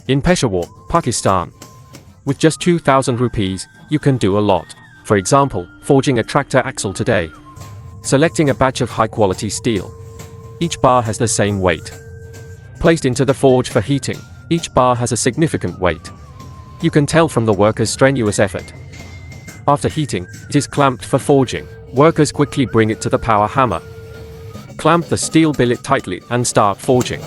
in Peshawar, Pakistan. With just 2,000 rupees, you can do a lot. For example, forging a tractor axle today. Selecting a batch of high-quality steel. Each bar has the same weight. Placed into the forge for heating. Each bar has a significant weight. You can tell from the worker's strenuous effort. After heating, it is clamped for forging. Workers quickly bring it to the power hammer. Clamp the steel billet tightly and start forging.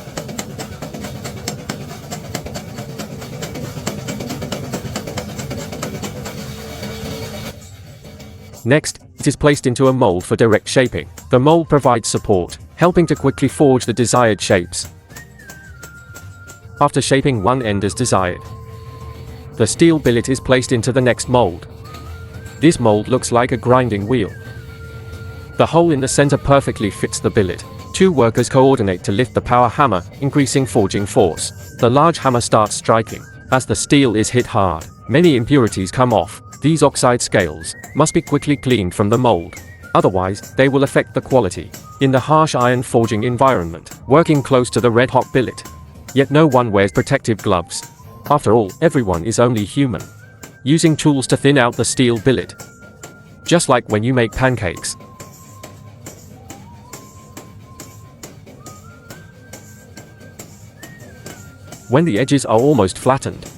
Next, it is placed into a mold for direct shaping. The mold provides support, helping to quickly forge the desired shapes. After shaping one end as desired, the steel billet is placed into the next mold. This mold looks like a grinding wheel. The hole in the center perfectly fits the billet. Two workers coordinate to lift the power hammer, increasing forging force. The large hammer starts striking. As the steel is hit hard, many impurities come off. These oxide scales must be quickly cleaned from the mold. Otherwise, they will affect the quality. In the harsh iron forging environment, working close to the red-hot billet. Yet no one wears protective gloves. After all, everyone is only human. Using tools to thin out the steel billet. Just like when you make pancakes. When the edges are almost flattened,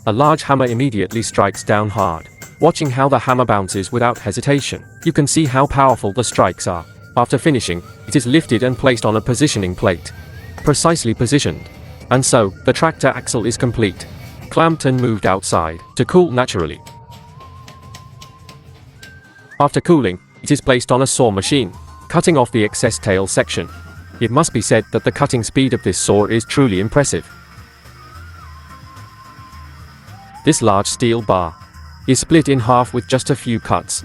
a large hammer immediately strikes down hard. Watching how the hammer bounces without hesitation, you can see how powerful the strikes are. After finishing, it is lifted and placed on a positioning plate. Precisely positioned. And so, the tractor axle is complete. Clamped and moved outside, to cool naturally. After cooling, it is placed on a saw machine, cutting off the excess tail section. It must be said that the cutting speed of this saw is truly impressive. This large steel bar is split in half with just a few cuts.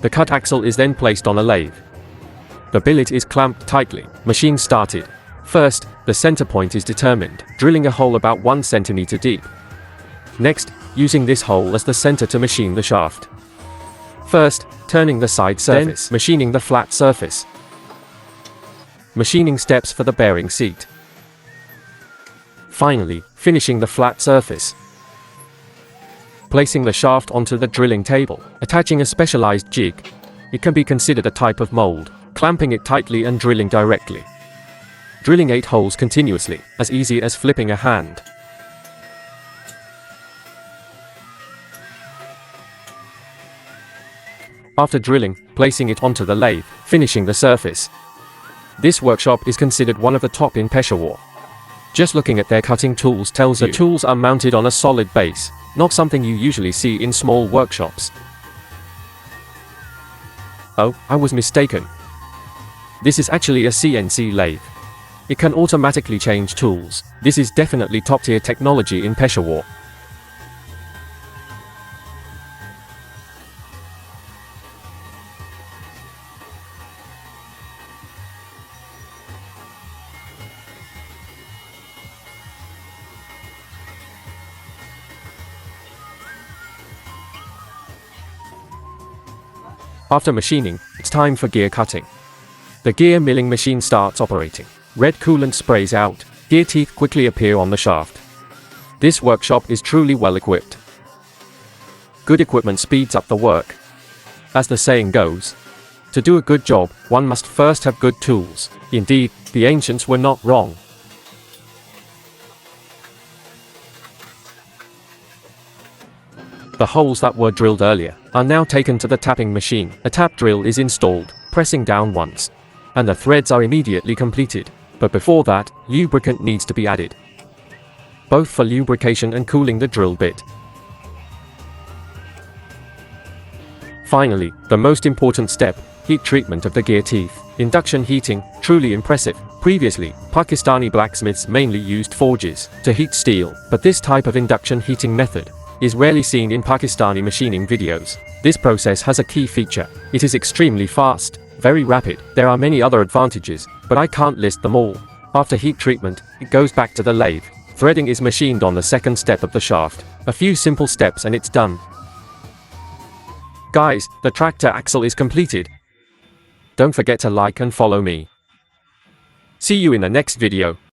The cut axle is then placed on a lathe. The billet is clamped tightly. Machine started. First, the center point is determined, drilling a hole about 1 centimeter deep. Next, using this hole as the center to machine the shaft. First, turning the side surface, then machining the flat surface. Machining steps for the bearing seat. Finally, finishing the flat surface. Placing the shaft onto the drilling table, attaching a specialized jig. It can be considered a type of mold, clamping it tightly and drilling directly. Drilling 8 holes continuously, as easy as flipping a hand. After drilling, placing it onto the lathe, finishing the surface. This workshop is considered one of the top in Peshawar. Just looking at their cutting tools tells you the tools are mounted on a solid base, not something you usually see in small workshops. Oh, I was mistaken. This is actually a CNC lathe. It can automatically change tools. This is definitely top-tier technology in Peshawar. After machining, it's time for gear cutting. The gear milling machine starts operating. Red coolant sprays out. Gear teeth quickly appear on the shaft. This workshop is truly well equipped. Good equipment speeds up the work. As the saying goes, to do a good job, one must first have good tools. Indeed, the ancients were not wrong. The holes that were drilled earlier are now taken to the tapping machine. A tap drill is installed, pressing down once, and the threads are immediately completed. But before that, lubricant needs to be added, both for lubrication and cooling the drill bit. Finally, the most important step, heat treatment of the gear teeth. Induction heating, truly impressive. Previously, Pakistani blacksmiths mainly used forges to heat steel, but this type of induction heating method is rarely seen in Pakistani machining videos. This process has a key feature. It is extremely fast, very rapid. There are many other advantages, but I can't list them all. After heat treatment, it goes back to the lathe. Threading is machined on the second step of the shaft. A few simple steps and it's done. Guys, the tractor axle is completed. Don't forget to like and follow me. See you in the next video.